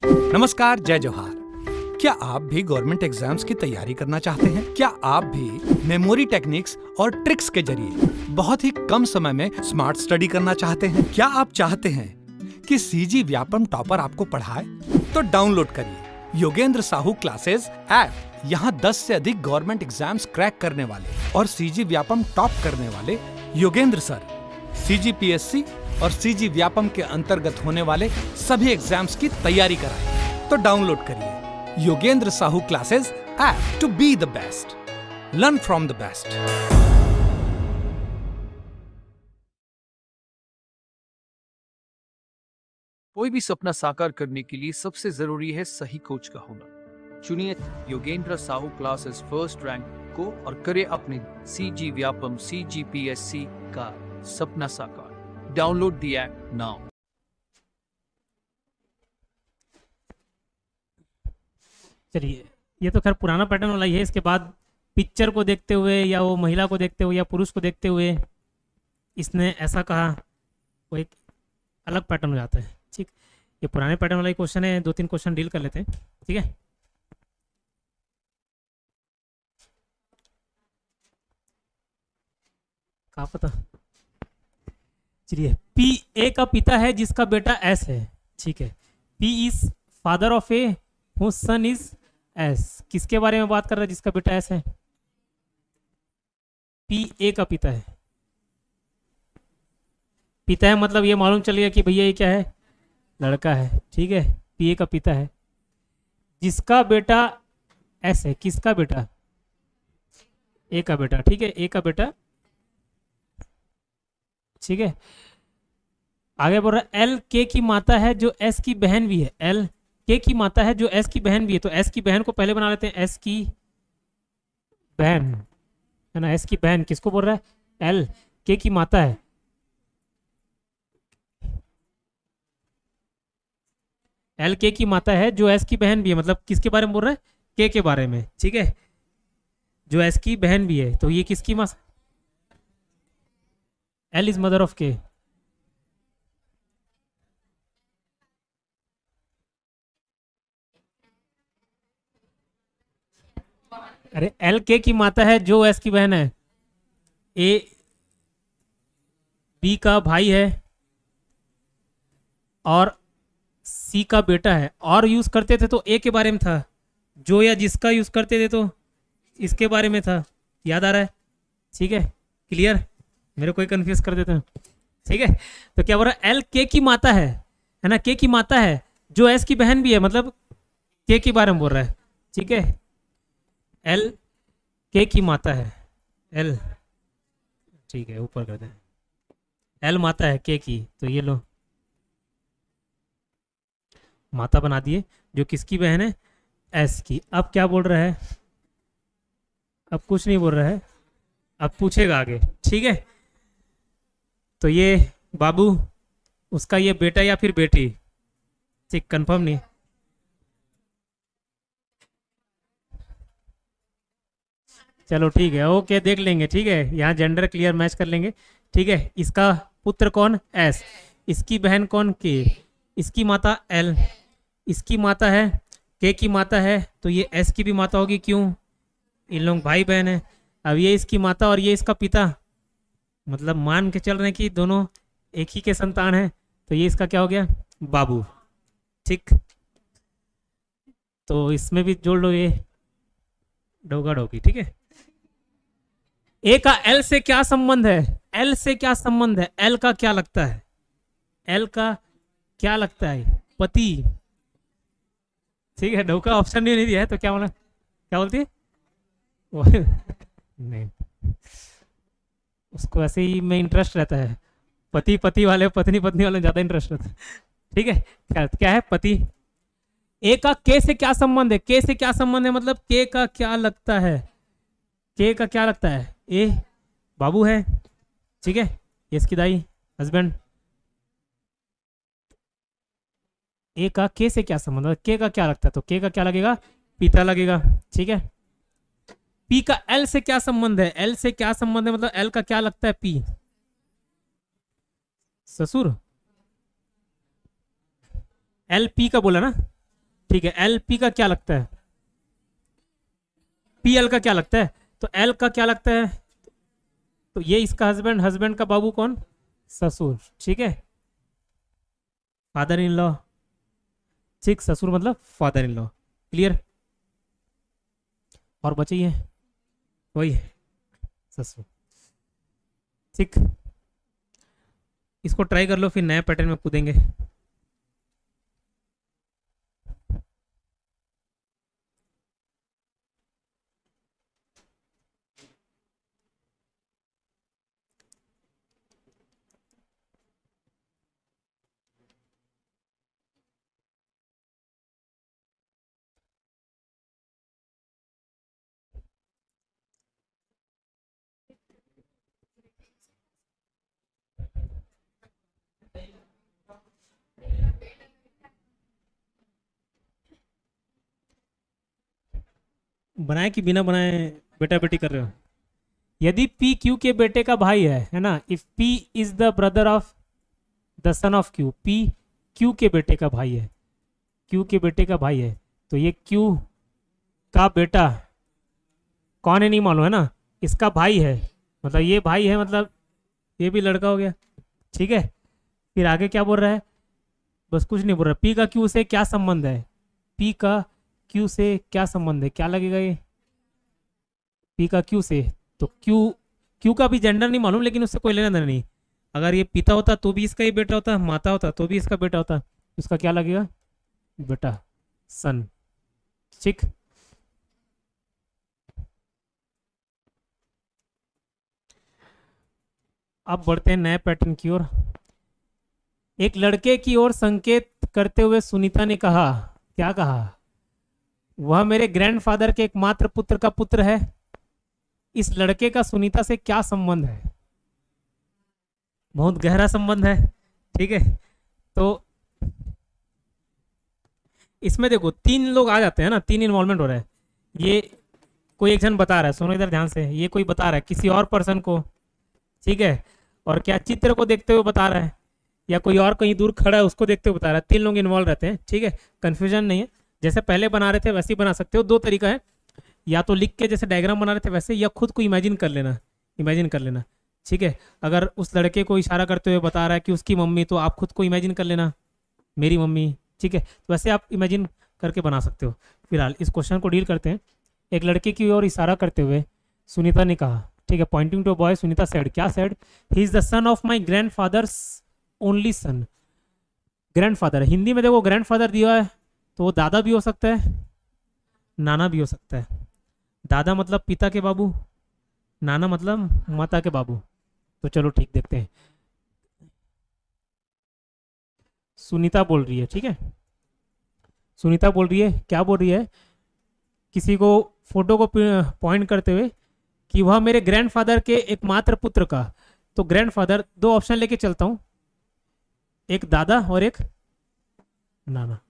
नमस्कार, जय जोहार। क्या आप भी गवर्नमेंट एग्जाम्स की तैयारी करना चाहते हैं? क्या आप भी मेमोरी टेक्निक्स और ट्रिक्स के जरिए बहुत ही कम समय में स्मार्ट स्टडी करना चाहते हैं? क्या आप चाहते हैं कि सीजी व्यापम टॉपर आपको पढ़ाए? तो डाउनलोड करिए योगेंद्र साहू क्लासेस ऐप। यहाँ 10 से अधिक गवर्नमेंट एग्जाम्स क्रैक करने वाले और सीजी व्यापम टॉप करने वाले योगेंद्र सर सीजीपीएससी और सीजी व्यापम के अंतर्गत होने वाले सभी एग्जाम्स की तैयारी कराएं। तो डाउनलोड करिए Yogendra Sahu classes app to be the best, learn from the best. कोई भी सपना साकार करने के लिए सबसे जरूरी है सही कोच का होना। चुनिए Yogendra Sahu classes first rank को और करें अपने सीजी व्यापम सीजीपीएससी का सपना साकार। Download the app now. चलिए, ये तो खैर पुराना पैटर्न वाला ही है। इसके बाद पिक्चर को देखते हुए या वो महिला को देखते हुए या पुरुष को देखते हुए इसने ऐसा कहा, वो एक अलग पैटर्न हो जाता है। ठीक, ये पुराने पैटर्न वाला ही क्वेश्चन है। 2-3 क्वेश्चन डील कर लेते हैं। ठीक है, कहा पता। चलिए, पी ए का पिता है जिसका बेटा एस है। ठीक है, P is father of A whose son is S. किसके बारे में बात कर रहा है जिसका बेटा एस है? पी ए का पिता है। पिता है मतलब ये मालूम चल गया कि भैया ये क्या है, लड़का है। ठीक है, पी ए का पिता है जिसका बेटा एस है। किसका बेटा? ए का बेटा। ठीक है, ए का बेटा। ठीक है, आगे बोल रहा है एल के की माता है जो एस की बहन भी है। एल के की माता है जो एस की बहन भी है। तो एस की बहन को पहले बना लेते हैं, एस की बहन है ना। एस की बहन किसको बोल रहा है? एल के की माता है। एल के की माता है जो एस की बहन भी है, मतलब किसके बारे में बोल रहा है? के के बारे में। ठीक है, जो एस की बहन भी है। तो ये किसकी माँ? एल इज मदर ऑफ के। अरे एल के की माता है जो एस की बहन है। ए बी का भाई है और सी का बेटा है। और यूज करते थे तो ए के बारे में था, जो या जिसका यूज करते थे तो इसके बारे में था। याद आ रहा है? ठीक है, क्लियर? मेरे कोई कंफ्यूज कर देते हैं। ठीक है, तो क्या बोल रहा है? एल के की माता है ना। के की माता है जो एस की बहन भी है, मतलब के के बारे में बोल रहा है। ठीक है, एल के की माता है। एल, ठीक है, ऊपर कर दें। एल माता है के की, तो ये लो माता बना दिए, जो किसकी बहन है? एस की। अब क्या बोल रहा है? अब कुछ नहीं बोल रहा है, अब पूछेगा आगे। ठीक है, तो ये बाबू उसका ये बेटा या फिर बेटी? ठीक, कंफर्म नहीं। चलो ठीक है, ओके, देख लेंगे। ठीक है, यहाँ जेंडर क्लियर मैच कर लेंगे। ठीक है, इसका पुत्र कौन? एस। इसकी बहन कौन? के। इसकी माता एल। इसकी माता है के की माता है, तो ये एस की भी माता होगी। क्यों? इन लोग भाई बहन है। अब ये इसकी माता और ये इसका पिता, मतलब मान के चल रहे हैं कि दोनों एक ही के संतान है। तो ये इसका क्या हो गया? बाबू। ठीक, तो इसमें भी जोड़ लो ये डोगा डोगी। ठीक है, ए का एल से क्या संबंध है? एल से क्या संबंध है? एल का क्या लगता है? एल का क्या लगता है? पति। ठीक है, डोका ऑप्शन नहीं दिया है तो क्या बोला? क्या बोलती है? नहीं, उसको ऐसे ही में इंटरेस्ट रहता है। पति पति वाले, पत्नी पत्नी वाले ज्यादा इंटरेस्ट रहता है। ठीक है, क्या है? पति। ए का के से क्या संबंध है? के से क्या संबंध है मतलब के का क्या लगता है? के का क्या लगता है? ए बाबू है। ठीक है, ये इसकी दाई, हस्बैंड। ए का के से क्या संबंध है? के का क्या लगता है? तो के का क्या लगेगा? पिता लगेगा। ठीक है, पी का एल से क्या संबंध है? एल से क्या संबंध है मतलब एल का क्या लगता है? पी ससुर। एल पी का बोला ना, ठीक है, एल पी का क्या लगता है, पी एल का क्या लगता है, तो एल का क्या लगता है, तो ये इसका हस्बैंड, हस्बैंड का बाबू कौन, ससुर, ठीक है, फादर इन लॉ, ठीक, ससुर मतलब फादर इन लॉ, क्लियर। और बचिए वही है ससुर, ठीक। इसको ट्राई कर लो, फिर नया पैटर्न में कूदेंगे। बनाए कि बिना बनाए बेटा बेटी कर रहे हो। यदि P Q के बेटे का भाई है ना, if P is the brother of the son of Q, P Q के बेटे का भाई है, Q के बेटे का भाई है, तो ये Q का बेटा कौन है नहीं मालूम है ना, इसका भाई है, मतलब ये भाई है, मतलब ये भी लड़का हो गया, ठीक है। फिर आगे क्या बोल रहा है, बस कुछ नहीं बोल रहा, P का Q से क्या संबंध है, P का Q से क्या संबंध है, क्या लगेगा ये, P का Q से, तो Q का भी जेंडर नहीं मालूम, लेकिन उससे कोई लेना देना नहीं। अगर ये पिता होता तो भी इसका ही बेटा होता, माता होता तो भी इसका बेटा होता, उसका क्या लगेगा, बेटा, सन, ठीक। अब बढ़ते हैं नए पैटर्न की ओर। एक लड़के की ओर संकेत करते हुए सुनीता ने कहा, क्या कहा, वह मेरे ग्रैंडफादर के एकमात्र पुत्र का पुत्र है। इस लड़के का सुनीता से क्या संबंध है, बहुत गहरा संबंध है, ठीक है। तो इसमें देखो तीन लोग आ जाते हैं ना, तीन इन्वॉल्वमेंट हो रहा है। ये कोई एक जन बता रहा है, सुनो इधर ध्यान से, ये कोई बता रहा है किसी और पर्सन को, ठीक है, और क्या चित्र को देखते हुए बता रहा है, या कोई और कहीं दूर खड़ा है उसको देखते हुए बता रहा है। तीन लोग इन्वॉल्व रहते हैं, ठीक है, कंफ्यूजन नहीं है। जैसे पहले बना रहे थे वैसे ही बना सकते हो। दो तरीका है, या तो लिख के जैसे डायग्राम बना रहे थे वैसे, या खुद को इमेजिन कर लेना, इमेजिन कर लेना, ठीक है। अगर उस लड़के को इशारा करते हुए बता रहा है कि उसकी मम्मी, तो आप खुद को इमेजिन कर लेना मेरी मम्मी, ठीक है। तो वैसे आप इमेजिन करके बना सकते हो। फिलहाल इस क्वेश्चन को डील करते हैं। एक लड़के की ओर इशारा करते हुए सुनीता ने कहा, ठीक है, pointing to boy, Sunita said, क्या said, he is the son of my grandfather's only son. Grandfather, Hindi में देखो ग्रैंडफादर दिया है तो वो दादा भी हो सकता है, नाना भी हो सकता है। दादा मतलब पिता के बाबू, नाना मतलब माता के बाबू। तो चलो ठीक, देखते हैं। सुनीता बोल रही है, ठीक है, सुनीता बोल रही है, क्या बोल रही है, किसी को फोटो को पॉइंट करते हुए कि वह मेरे ग्रैंडफादर के एकमात्र पुत्र का। तो ग्रैंडफादर, दो ऑप्शन लेके चलता हूं, एक दादा और एक नाना।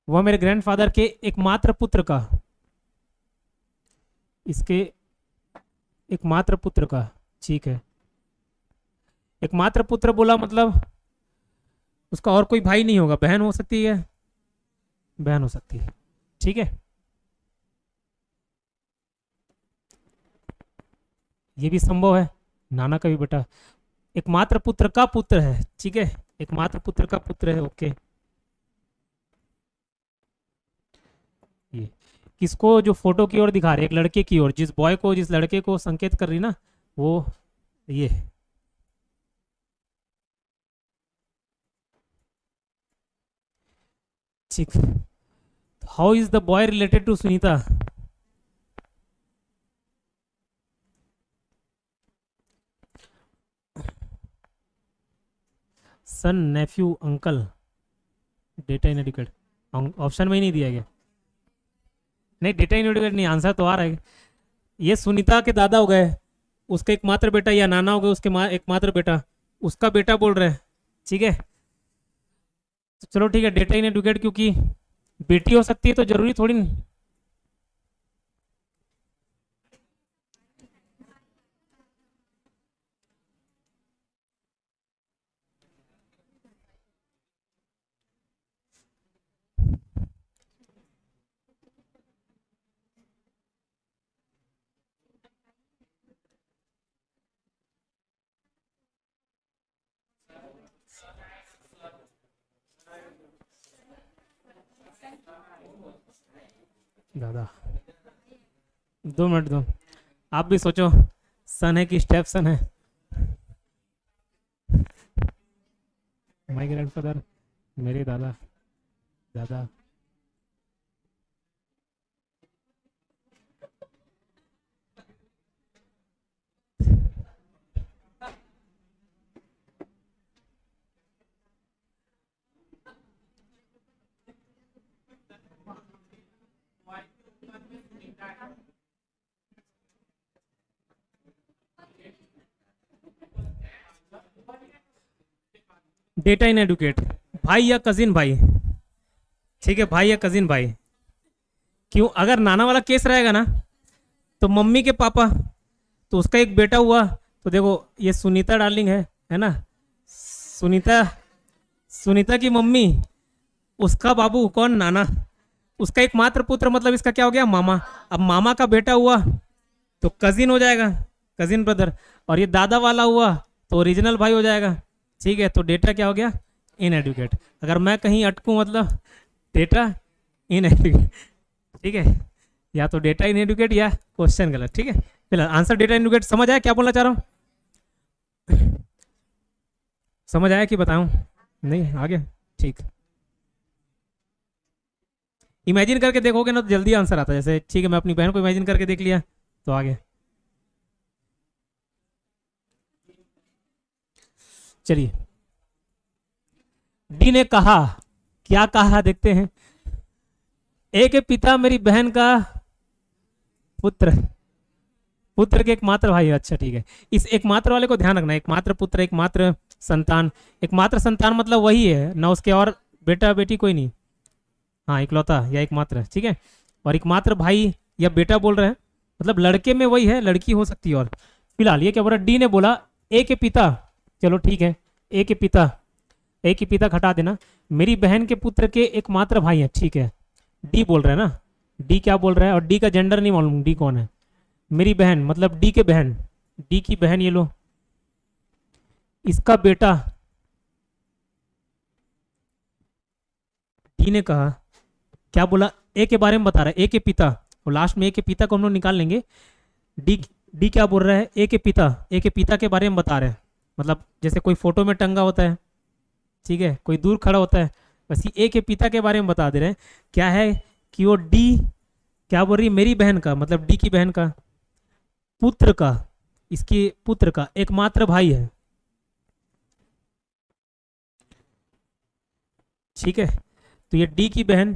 वह मेरे ग्रैंडफादर के एकमात्र पुत्र का, इसके एकमात्र पुत्र का, ठीक है। एकमात्र पुत्र बोला मतलब उसका और कोई भाई नहीं होगा, बहन हो सकती है, बहन हो सकती है, ठीक है। ये भी संभव है, नाना का भी बेटा। एकमात्र पुत्र का पुत्र है, ठीक है, एकमात्र पुत्र का पुत्र है, ओके। ये किसको, जो फोटो की ओर दिखा रहे, एक लड़के की ओर, जिस बॉय को, जिस लड़के को संकेत कर रही ना, वो ये ठीक। How is the boy related to Sunita, son, nephew, uncle, data inadequate, option में ही नहीं दिया गया। नहीं, डेटा इनएडिक्वेट नहीं, आंसर तो आ रहा है। ये सुनीता के दादा हो गए, उसका एकमात्र बेटा, या नाना हो गए उसके एकमात्र बेटा, उसका बेटा बोल रहे हैं, ठीक है। तो चलो ठीक है, डेटा इनएडुकेट, क्योंकि बेटी हो सकती है तो जरूरी थोड़ी नहीं। दादा 2 मिनट दो, आप भी सोचो, सन है कि स्टेप सन है? माय ग्रैंडफादर, मेरे दादा। दादा डेटा इन एडुकेट, भाई या कजिन भाई, ठीक है, भाई या कजिन भाई। क्यों? अगर नाना वाला केस रहेगा ना, तो मम्मी के पापा, तो उसका एक बेटा हुआ, तो देखो ये सुनीता डार्लिंग है ना, सुनीता, सुनीता की मम्मी, उसका बाबू कौन? नाना, उसका एक मात्र पुत्र, मतलब इसका क्या हो गया? मामा। अब मामा का बेटा हुआ तो कजिन हो जाएगा, कजिन ब्रदर। और ये दादा वाला हुआ तो ओरिजिनल भाई हो जाएगा। ठीक है, तो डेटा क्या हो गया? इन एडुकेट। अगर मैं कहीं अटकूं मतलब डेटा इन एडुकेट, ठीक है, या तो डेटा इन एडुकेट या क्वेश्चन गलत। ठीक है, फिलहाल आंसर डेटा इन एडुकेट। समझ आया क्या बोलना चाह रहा हूँ? समझ आया कि बताऊं? नहीं, आगे ठीक। इमेजिन करके देखोगे ना तो जल्दी आंसर आता है। जैसे ठीक है, मैं अपनी बहन को इमेजिन करके देख लिया तो आगे। चलिए, डी ने कहा, क्या कहा देखते हैं। ए के पिता मेरी बहन का पुत्र, पुत्र के एकमात्र भाई। अच्छा ठीक है, इस एकमात्र वाले को ध्यान रखना, एकमात्र पुत्र, एकमात्र संतान। एकमात्र संतान मतलब वही है ना, उसके और बेटा बेटी कोई नहीं। हाँ, इकलौता या एकमात्र, ठीक है। और एकमात्र भाई या बेटा बोल रहे हैं, मतलब लड़के में वही है, लड़की हो सकती है। और फिलहाल ये क्या बोला? डी ने बोला ए के पिता, चलो ठीक है, ए के पिता, ए के पिता घटा देना, मेरी बहन के पुत्र के एकमात्र भाई है। ठीक है, डी बोल रहे हैं ना, डी क्या बोल रहा है, और डी का जेंडर नहीं मालूम, डी कौन है? मेरी बहन मतलब डी के बहन, डी की बहन, ये लो, इसका बेटा। डी ने कहा, क्या बोला? ए के बारे में बता रहा है, ए के पिता, और लास्ट में ए के पिता को हम लोग निकाल लेंगे। डी क्या बोल रहा है? ए के पिता, ए के पिता के बारे में बता रहे हैं, मतलब जैसे कोई फोटो में टंगा होता है, ठीक है, कोई दूर खड़ा होता है, बस ये ए के पिता के बारे में बता दे रहे हैं। क्या है कि वो डी क्या बोल रही है? मेरी बहन का, मतलब डी की बहन का पुत्र का, इसके पुत्र का एकमात्र भाई है। ठीक है, तो ये डी की बहन,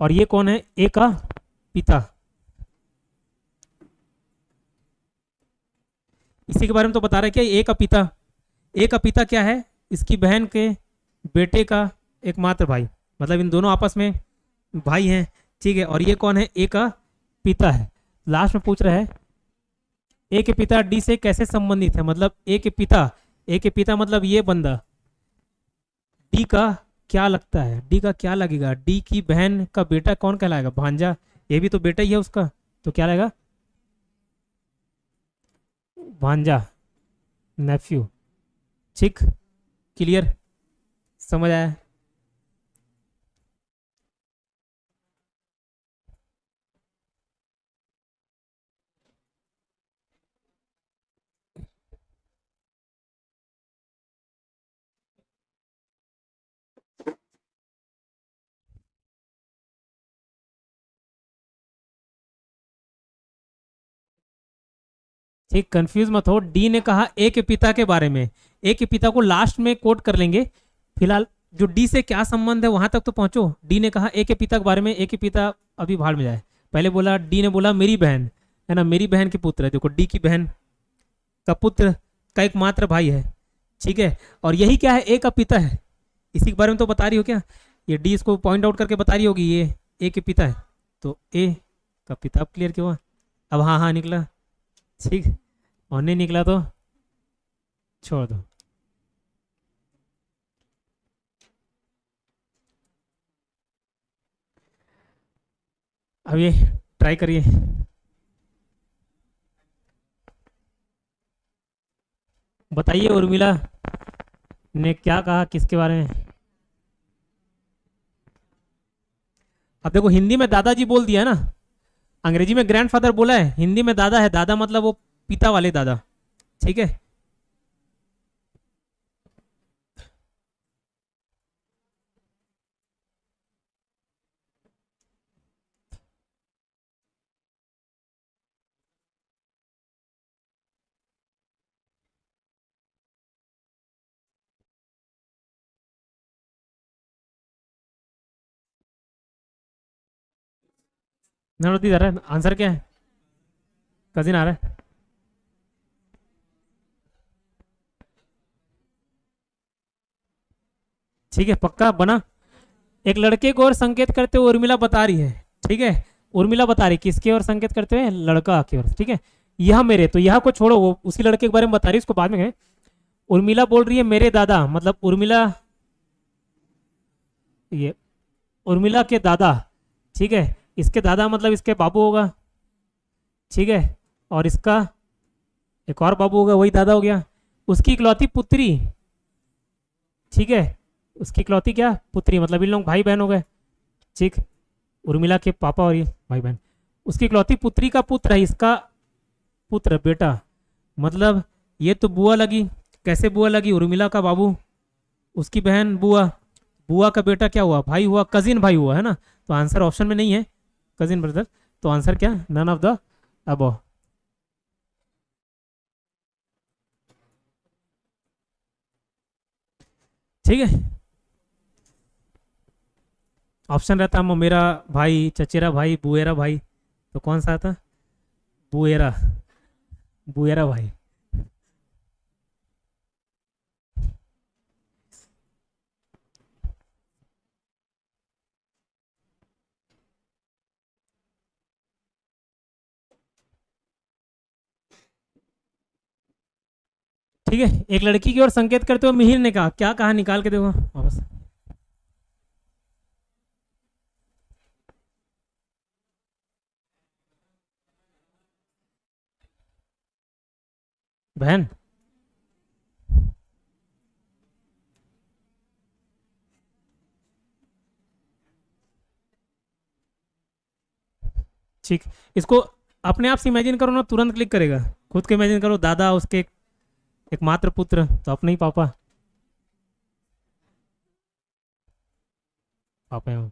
और ये कौन है? ए का पिता। इसी के बारे में तो बता रहा है क्या? ए का पिता, ए का पिता क्या है? इसकी बहन के बेटे का एकमात्र भाई, मतलब इन दोनों आपस में भाई हैं। ठीक है, और ये कौन है? ए का पिता है। लास्ट में पूछ रहा है ए के पिता डी से कैसे संबंधित है, मतलब ए के पिता, ए के पिता मतलब ये बंदा डी का क्या लगता है? डी का क्या लगेगा? डी की बहन का बेटा कौन कहलाएगा? भांजा, ये भी तो बेटा ही है उसका, तो क्या लगेगा? भांजा, नेफ्यू। ठीक, क्लियर, समझ आया? ठीक, कंफ्यूज मत हो। डी ने कहा ए के पिता के बारे में, ए के पिता को लास्ट में कोट कर लेंगे। फिलहाल जो डी से क्या संबंध है वहां तक तो पहुंचो। डी ने कहा ए के पिता के बारे में, ए के पिता अभी भाड़ में जाए। पहले बोला, डी ने बोला मेरी बहन है ना, मेरी बहन के पुत्र है। देखो, डी की बहन का पुत्र का एकमात्र भाई है। ठीक है, और यही क्या है? ए का पिता है। इसी के बारे में तो बता रही हो क्या? ये डी इसको पॉइंट आउट करके बता रही होगी ये ए के पिता है, तो ए का पिता। अब क्लियर क्यों हुआ? अब हाँ हाँ निकला, ठीक, और नहीं निकला तो छोड़ दो। अब ये ट्राई करिए, बताइए उर्मिला ने क्या कहा, किसके बारे में? अब देखो हिंदी में दादाजी बोल दिया ना, अंग्रेजी में ग्रैंडफादर बोला है, हिंदी में दादा है, दादा मतलब वो पिता वाले दादा, ठीक है। नरोदी आ रहा है, आंसर क्या है? कजिन आ रहा है। ठीक है, पक्का बना। एक लड़के को और संकेत करते हुए उर्मिला बता रही है, ठीक है, उर्मिला बता रही किसके और संकेत करते हुए, लड़का की ओर, ठीक है। यह मेरे, तो यह को छोड़ो, वो उसी लड़के के बारे में बता रही है, उसको बाद में है। उर्मिला बोल रही है मेरे दादा, मतलब उर्मिला, ये उर्मिला के दादा, ठीक है, इसके दादा मतलब इसके बाबू होगा, ठीक है, और इसका एक और बाबू होगा, वही दादा हो गया। उसकी इकलौती पुत्री, ठीक है, उसकी इकलौती क्या पुत्री, मतलब इन लोग भाई बहन हो गए, ठीक, उर्मिला के पापा और ये भाई बहन। उसकी इकलौती पुत्री का पुत्र है, इसका पुत्र बेटा, मतलब ये तो बुआ लगी। कैसे बुआ लगी? उर्मिला का बाबू, उसकी बहन बुआ, बुआ का बेटा क्या हुआ? भाई हुआ, कजिन भाई हुआ, है ना। तो आंसर ऑप्शन में नहीं है कजिन ब्रदर, तो आंसर क्या? None of the above. ठीक है, ऑप्शन रहता मेरा भाई, चचेरा भाई, बुएरा भाई, तो कौन सा था? बुएरा, बुएरा भाई। ठीक है, एक लड़की की ओर संकेत करते हुए मिहिर ने कहा, क्या कहा निकाल के देखो वापस। बहन, ठीक, इसको अपने आप से इमेजिन करो ना, तुरंत क्लिक करेगा। खुद को इमेजिन करो, दादा, उसके एक मात्र पुत्र, तो अपने ही पापा, पापा हैं वो।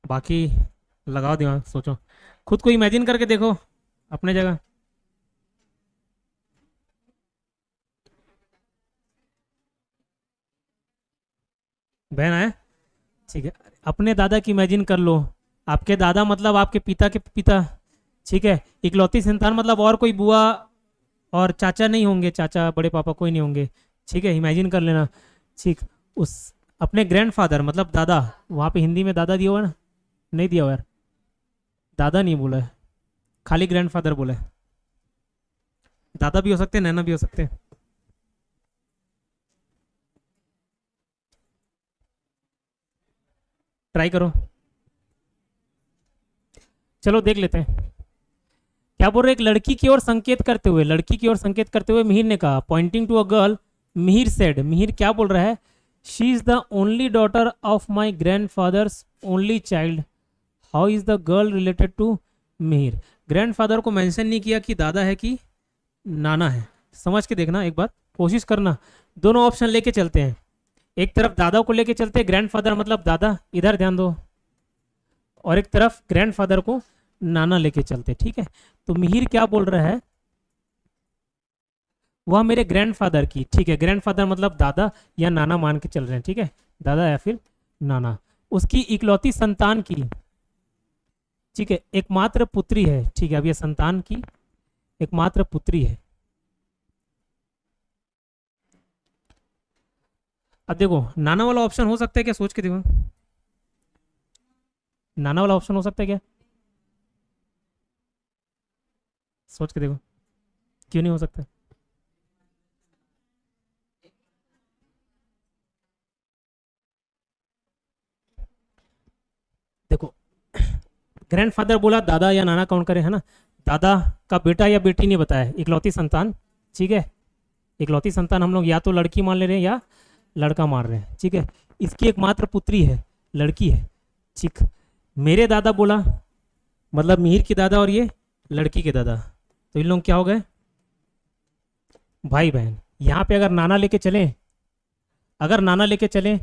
बाकी लगाओ दिमाग, सोचो, खुद को इमेजिन करके देखो अपने जगह। बहन है, ठीक है, अपने दादा की इमेजिन कर लो। आपके दादा मतलब आपके पिता के पिता, ठीक है। इकलौती संतान मतलब और कोई बुआ और चाचा नहीं होंगे, चाचा बड़े पापा कोई नहीं होंगे, ठीक है, इमेजिन कर लेना, ठीक। उस अपने ग्रैंडफादर मतलब दादा, वहाँ पे हिंदी में दादा दिया हुआ ना, नहीं दिया हुआ यार, दादा नहीं बोला है, खाली ग्रैंडफादर बोला है। दादा भी हो सकते हैं, नैना भी हो सकते हैं। ट्राई करो, चलो देख लेते हैं क्या बोल रहे। एक लड़की की ओर संकेत करते हुए, लड़की की ओर संकेत करते हुए मिहिर ने कहा, pointing to a girl, Mihir said, Mihir क्या बोल रहा है? She is the only daughter of my grandfather's only child, how is the girl related to Mihir. Grandfather को मेंशन नहीं किया कि दादा है कि नाना है। समझ के देखना एक बार, कोशिश करना, दोनों ऑप्शन लेके चलते हैं। एक तरफ दादा को लेके चलते हैं, ग्रैंडफादर मतलब दादा, इधर ध्यान दो, और एक तरफ ग्रैंडफादर को नाना लेके चलते, ठीक है। तो मिहिर क्या बोल रहा है? वह मेरे ग्रैंडफादर की, ठीक है, ग्रैंडफादर मतलब दादा या नाना मान के चल रहे हैं, ठीक है, दादा या फिर नाना, उसकी इकलौती संतान की, ठीक है, एकमात्र पुत्री है, ठीक है। अब ये संतान की एकमात्र पुत्री है। अब देखो नाना वाला ऑप्शन हो सकता है क्या? सोच के देखो, नाना वाला ऑप्शन हो सकता है क्या? सोच के देखो, क्यों नहीं हो सकता? देखो ग्रैंडफादर बोला, दादा या नाना काउंट करें, है ना। दादा का बेटा या बेटी नहीं बताया, इकलौती संतान, ठीक है, इकलौती संतान हम लोग या तो लड़की मान ले रहे हैं या लड़का मान रहे हैं, ठीक है। इसकी एकमात्र पुत्री है, लड़की है, ठीक। मेरे दादा बोला मतलब मिहिर के दादा और ये लड़की के दादा, तो इन लोग क्या हो गए, भाई बहन। यहाँ पे अगर नाना लेके चलें, अगर नाना लेके चलें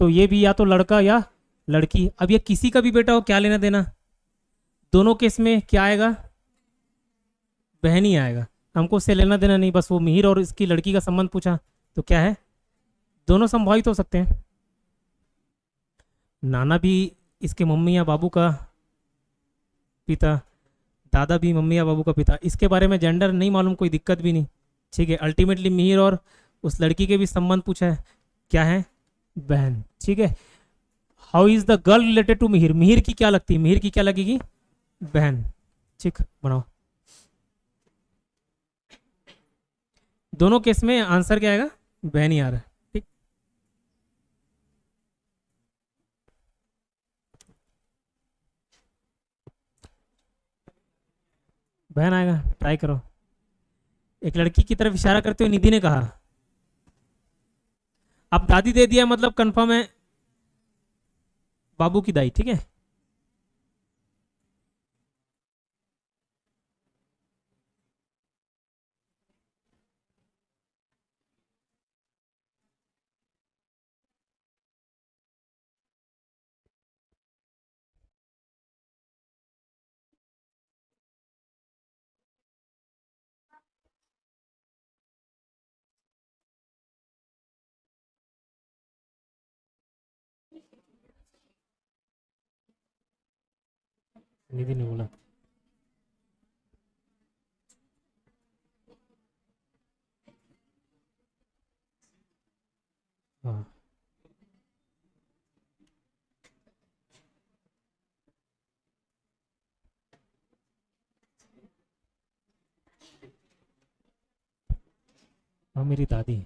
तो ये भी या तो लड़का या लड़की। अब ये किसी का भी बेटा हो, क्या लेना देना, दोनों केस में क्या आएगा, बहन ही आएगा। हमको उससे लेना देना नहीं, बस वो मिहिर और इसकी लड़की का संबंध पूछा, तो क्या है, दोनों संभावित हो सकते हैं। नाना भी इसके मम्मी या बाबू का पिता, दादा भी मम्मी या बाबू का पिता। इसके बारे में जेंडर नहीं मालूम, कोई दिक्कत भी नहीं, ठीक है। अल्टीमेटली मिहिर और उस लड़की के भी संबंध पूछा है, क्या है, बहन, ठीक है। How is the girl related to Mihir, Mihir की क्या लगती है, मिहिर की क्या लगेगी, बहन, ठीक। बनाओ, दोनों केस में आंसर क्या आएगा, बहन ही आ रहा है, ठीक। बहन आएगा, ट्राई करो। एक लड़की की तरफ इशारा करते हुए निधि ने कहा, अब दादी दे दिया मतलब कंफर्म है बाबू की दाई, ठीक है। निधि ने बोला, हाँ हाँ मेरी दादी।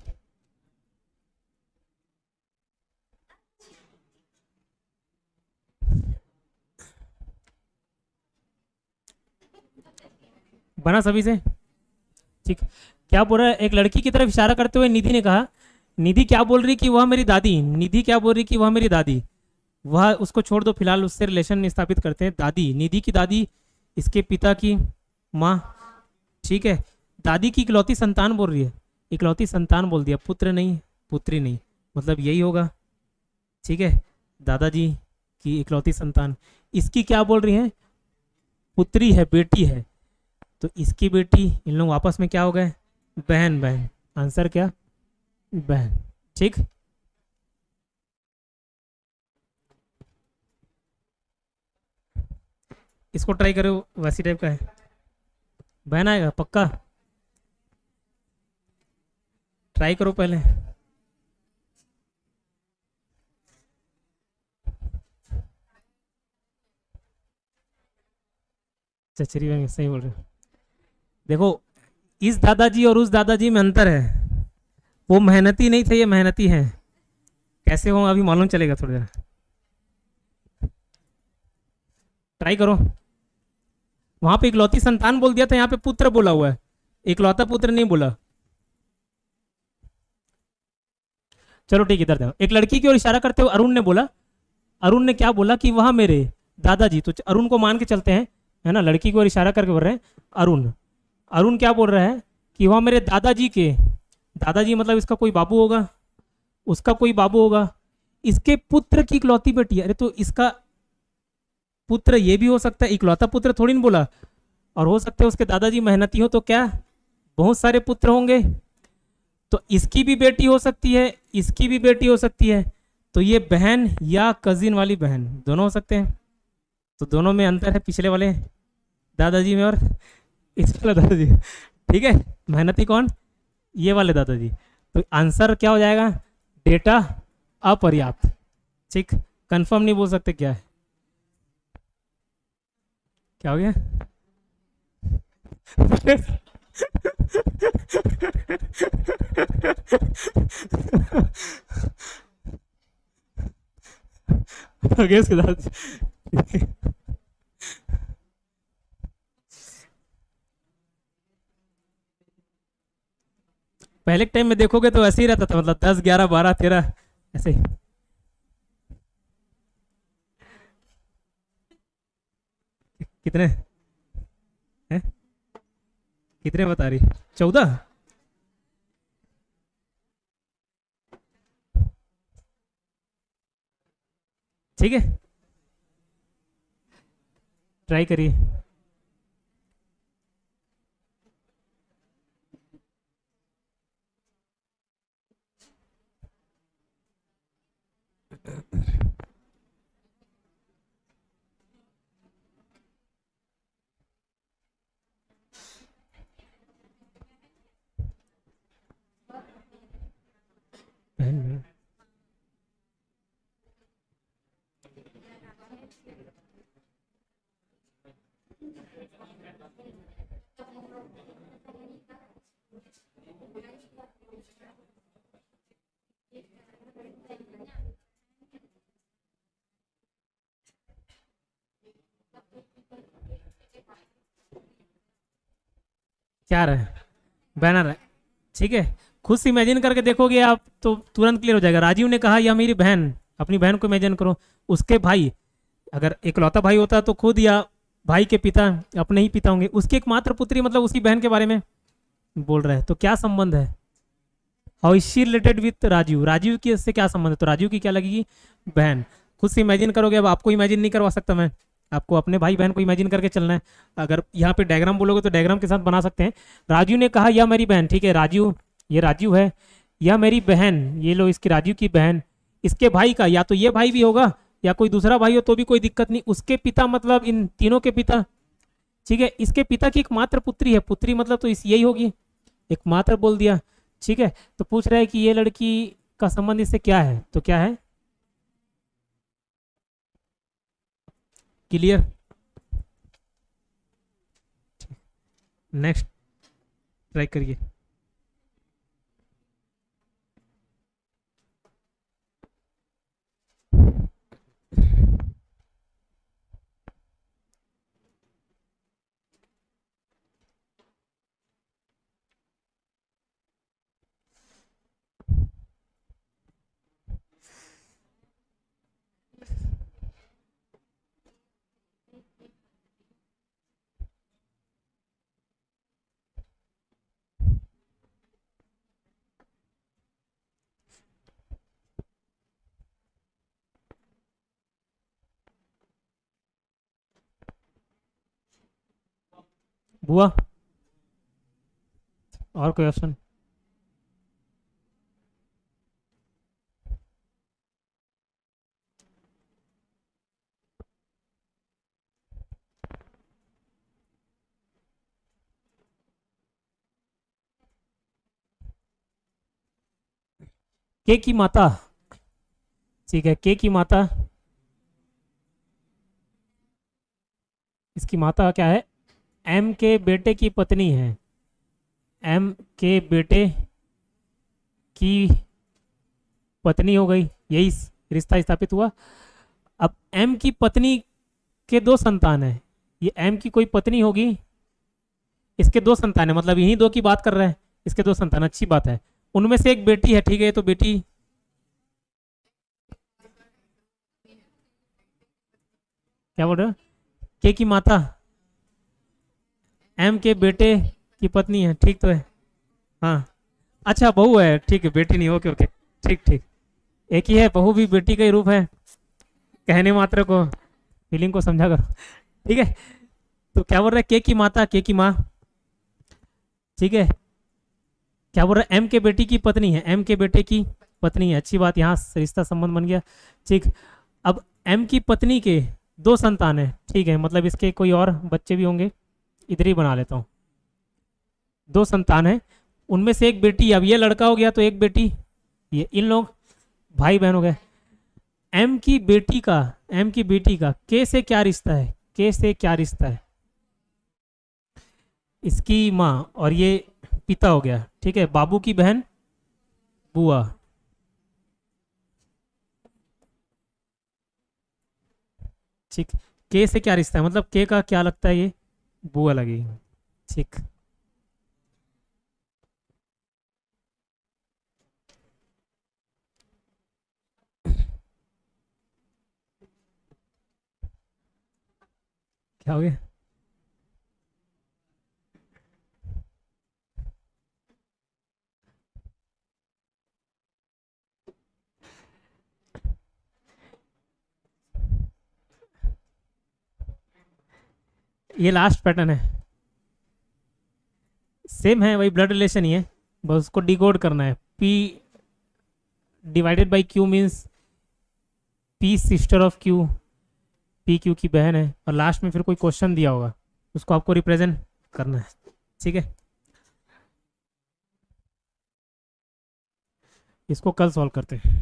बना सभी से, ठीक। क्या बोल रहा है, एक लड़की की तरफ इशारा करते हुए निधि ने कहा, निधि क्या बोल रही कि वह मेरी दादी, निधि क्या बोल रही कि वह मेरी दादी। वह उसको छोड़ दो फिलहाल, उससे रिलेशन स्थापित करते हैं। दादी, निधि की दादी इसके पिता की माँ, ठीक है। दादी की इकलौती संतान बोल रही है, इकलौती संतान बोल दिया, पुत्र नहीं पुत्री नहीं, मतलब यही होगा, ठीक है। दादाजी की इकलौती संतान, इसकी क्या बोल रही है, पुत्री है, बेटी है, तो इसकी बेटी, इन लोग आपस में क्या हो गए, बहन, बहन, आंसर क्या, बहन, ठीक। इसको ट्राई करो, वैसी टाइप का है, बहन आएगा पक्का, ट्राई करो पहले। चचरी बहन, सही बोल रहे हो। देखो इस दादाजी और उस दादाजी में अंतर है, वो मेहनती नहीं थे, ये मेहनती हैं, कैसे हो अभी मालूम चलेगा थोड़ी देर, ट्राई करो। वहां पे इकलौती संतान बोल दिया था, यहाँ पे पुत्र बोला हुआ है, इकलौता पुत्र नहीं बोला। चलो ठीक, इधर देखो, एक लड़की की ओर इशारा करते हुए अरुण ने बोला, अरुण ने क्या बोला कि वह मेरे दादाजी, तो अरुण को मान के चलते हैं, है ना, लड़की की ओर इशारा करके बोल रहे हैं अरुण। अरुण क्या बोल रहा है कि वह मेरे दादाजी के, दादाजी मतलब इसका कोई बाबू होगा, उसका कोई बाबू होगा, इसके पुत्र की इकलौती बेटी है। अरे तो इसका पुत्र ये भी हो सकता है, इकलौता पुत्र थोड़ी ना बोला, और हो सकता है उसके दादाजी मेहनती हो, तो क्या बहुत सारे पुत्र होंगे, तो इसकी भी बेटी हो सकती है, इसकी भी बेटी हो सकती है, तो ये बहन या कजिन वाली बहन दोनों हो सकते हैं। तो दोनों में अंतर है, पिछले वाले दादाजी में और इस वाले दादाजी, ठीक है। मेहनती कौन, ये वाले दादाजी। तो आंसर क्या हो जाएगा, डेटा अपर्याप्त, ठीक। कंफर्म नहीं बोल सकते, क्या है, क्या हो गया आगे उसके दादाजी, पहले टाइम में देखोगे तो ऐसे ही रहता था, मतलब 10 11 12 13 ऐसे। कितने हैं? कितने बता रही? 14? ठीक है, ट्राई करिए। क्या रहा है? बैनर है, ठीक है। खुद से इमेजिन करके देखोगे आप तो तुरंत क्लियर हो जाएगा। राजीव ने कहा यह मेरी बहन, अपनी बहन को इमेजिन करो। उसके भाई, अगर इकलौता भाई होता तो खुद, या भाई के पिता अपने ही पिता होंगे। उसकी एकमात्र पुत्री, मतलब उसी बहन के बारे में बोल रहा है। तो क्या संबंध है? How is she related with Rajiv? Rajiv की इससे क्या संबंध है? तो राजीव की क्या लगेगी? बहन। खुद से इमेजिन करोगे। अब आपको इमेजिन नहीं करवा सकता मैं, आपको अपने भाई बहन को इमेजिन करके चलना है। अगर यहाँ पे डायग्राम बोलोगे तो डायग्राम के साथ बना सकते हैं। राजीव ने कहा यह मेरी बहन, ठीक है। राजीव, ये राजीव है, यह मेरी बहन, ये लो इसकी राजीव की बहन। इसके भाई का, या तो ये भाई भी होगा या कोई दूसरा भाई हो तो भी कोई दिक्कत नहीं। उसके पिता मतलब इन तीनों के पिता, ठीक है। इसके पिता की एकमात्र पुत्री है, पुत्री मतलब तो इस यही होगी, एकमात्र बोल दिया, ठीक है। तो पूछ रहा है कि ये लड़की का संबंध इससे क्या है? तो क्या है? क्लियर? नेक्स्ट ट्राई करिए। बुआ, और कोई ऑप्शन? के की माता, ठीक है। के की माता, इसकी माता क्या है? एम के बेटे की पत्नी है। एम के बेटे की पत्नी हो गई, यही रिश्ता स्थापित हुआ। अब एम की पत्नी के दो संतान है। ये एम की कोई पत्नी होगी, इसके दो संतान है, मतलब यही दो की बात कर रहे हैं। इसके दो संतान, अच्छी बात है। उनमें से एक बेटी है, ठीक है। तो बेटी, क्या बोल रहे हो? के की माता एम के बेटे की पत्नी है, ठीक तो है? हाँ, अच्छा बहू है, ठीक है, बेटी नहीं। ओके ओके, ठीक ठीक, एक ही है। बहू भी बेटी का ही रूप है, कहने मात्र को, फीलिंग को समझा करो, ठीक है। तो क्या बोल रहा है? के की माता, के की माँ, ठीक है। क्या बोल रहा है? एम के बेटी की पत्नी है, एम के बेटे की पत्नी है, अच्छी बात, यहाँ रिश्ता संबंध बन गया, ठीक। अब एम की पत्नी के दो संतान है, ठीक है, मतलब इसके कोई और बच्चे भी होंगे, इधर ही बना लेता हूँ। दो संतान है, उनमें से एक बेटी, अब ये लड़का हो गया तो एक बेटी, ये इन लोग भाई बहन हो गए। एम की बेटी का, एम की बेटी का के से क्या रिश्ता है? के से क्या रिश्ता है? इसकी माँ और ये पिता हो गया, ठीक है। बाबू की बहन बुआ, ठीक। के से क्या रिश्ता है? मतलब के का क्या लगता है? ये बुआ लगेगी, ठीक। क्या हो गया? ये लास्ट पैटर्न है, सेम है, वही ब्लड रिलेशन ही है, बस उसको डिकोड करना है। P divided by Q means P sister of Q, P Q की बहन है, और लास्ट में फिर कोई क्वेश्चन दिया होगा, उसको आपको रिप्रेजेंट करना है। ठीक है, इसको कल सॉल्व करते हैं।